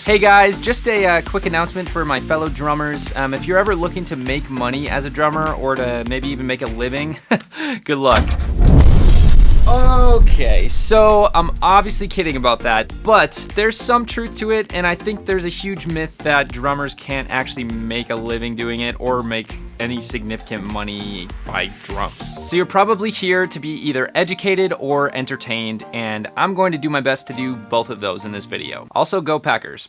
Hey guys, just a quick announcement for my fellow drummers. If you're ever looking to make money as a drummer or to maybe even make a living, good luck. Okay, so I'm obviously kidding about that, but there's some truth to it, and I think there's a huge myth that drummers can't actually make a living doing it or make any significant money by drums. So you're probably here to be either educated or entertained, and I'm going to do my best to do both of those in this video. Also, go Packers.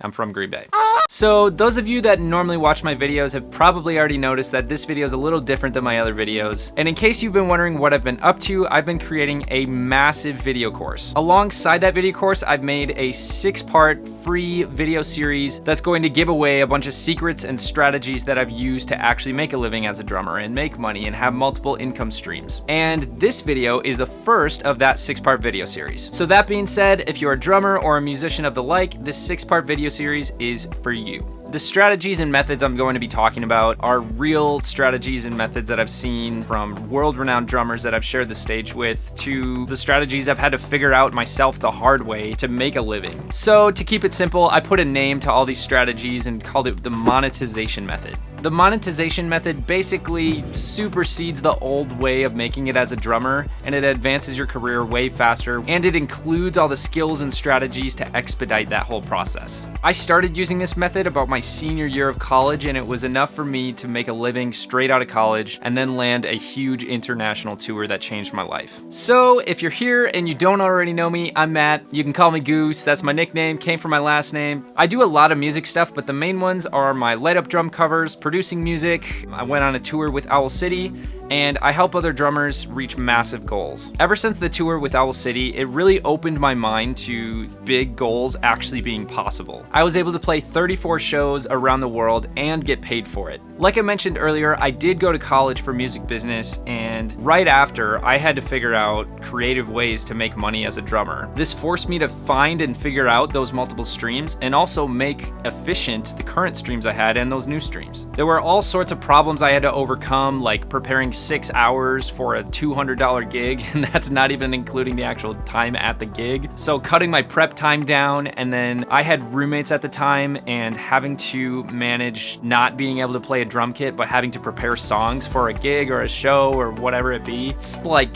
I'm from Green Bay. So those of you that normally watch my videos have probably already noticed that this video is a little different than my other videos. And in case you've been wondering what I've been up to, I've been creating a massive video course. Alongside that video course, I've made a 6-part free video series that's going to give away a bunch of secrets and strategies that I've used to actually make a living as a drummer and make money and have multiple income streams. And this video is the first of that 6-part video series. So that being said, if you're a drummer or a musician of the like, this 6-part video series is for you. The strategies and methods I'm going to be talking about are real strategies and methods that I've seen from world-renowned drummers that I've shared the stage with, to the strategies I've had to figure out myself the hard way to make a living. So to keep it simple, I put a name to all these strategies and called it the monetization method. The monetization method basically supersedes the old way of making it as a drummer, and it advances your career way faster, and it includes all the skills and strategies to expedite that whole process. I started using this method about my senior year of college, and it was enough for me to make a living straight out of college and then land a huge international tour that changed my life. So if you're here and you don't already know me, I'm Matt. You can call me Goose. That's my nickname, came from my last name. I do a lot of music stuff, but the main ones are my light-up drum covers, producing music. I went on a tour with Owl City, and I help other drummers reach massive goals. Ever since the tour with Owl City, it really opened my mind to big goals actually being possible. I was able to play 34 shows around the world and get paid for it. Like I mentioned earlier, I did go to college for music business, and right after, I had to figure out creative ways to make money as a drummer. This forced me to find and figure out those multiple streams and also make efficient the current streams I had and those new streams. There were all sorts of problems I had to overcome, like preparing 6 hours for a $200 gig, and that's not even including the actual time at the gig. So cutting my prep time down, and then I had roommates at the time, and having to manage not being able to play a drum kit, but having to prepare songs for a gig or a show or whatever it be. It's like,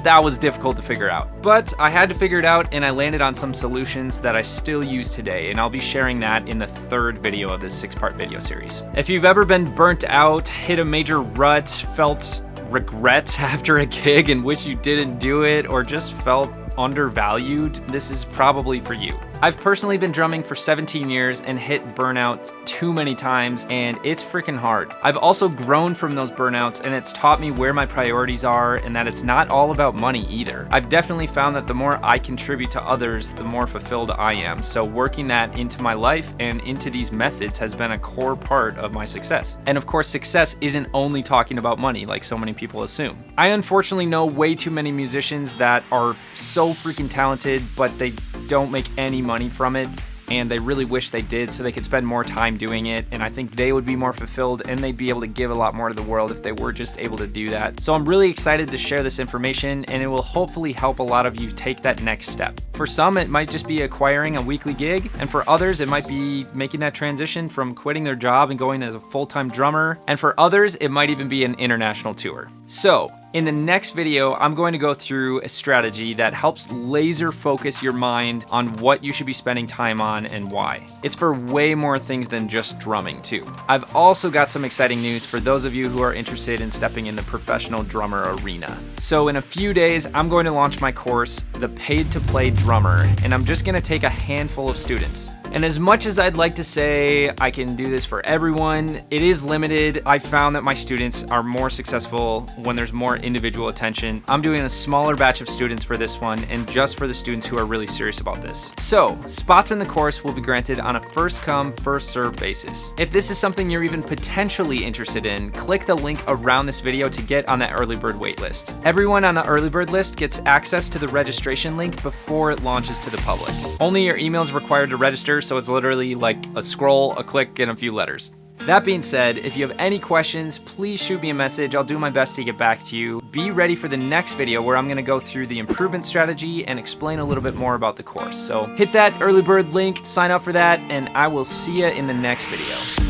that was difficult to figure out. But I had to figure it out, and I landed on some solutions that I still use today, and I'll be sharing that in the 3rd video of this 6-part video series. If you've ever been burnt out, hit a major rut, felt regret after a gig and wish you didn't do it, or just felt undervalued, this is probably for you. I've personally been drumming for 17 years and hit burnouts too many times, and it's freaking hard. I've also grown from those burnouts, and it's taught me where my priorities are and that it's not all about money either. I've definitely found that the more I contribute to others, the more fulfilled I am. So working that into my life and into these methods has been a core part of my success. And of course, success isn't only talking about money like so many people assume. I unfortunately know way too many musicians that are so freaking talented, but they don't make any money from it, and they really wish they did so they could spend more time doing it, and I think they would be more fulfilled and they'd be able to give a lot more to the world if they were just able to do that. So I'm really excited to share this information, and it will hopefully help a lot of you take that next step. For some, it might just be acquiring a weekly gig, and for others, it might be making that transition from quitting their job and going as a full-time drummer, and for others, it might even be an international tour. So, in the next video, I'm going to go through a strategy that helps laser focus your mind on what you should be spending time on and why. It's for way more things than just drumming too. I've also got some exciting news for those of you who are interested in stepping in the professional drummer arena. So in a few days, I'm going to launch my course, The Paid to Play Drummer, and I'm just going to take a handful of students. And as much as I'd like to say I can do this for everyone, it is limited. I found that my students are more successful when there's more individual attention. I'm doing a smaller batch of students for this one, and just for the students who are really serious about this. So, spots in the course will be granted on a first come, first served basis. If this is something you're even potentially interested in, click the link around this video to get on that early bird waitlist. Everyone on the early bird list gets access to the registration link before it launches to the public. Only your email is required to register, so it's literally like a scroll, a click, and a few letters. That being said, if you have any questions, please shoot me a message. I'll do my best to get back to you. Be ready for the next video where I'm gonna go through the improvement strategy and explain a little bit more about the course. So hit that early bird link, sign up for that, and I will see you in the next video.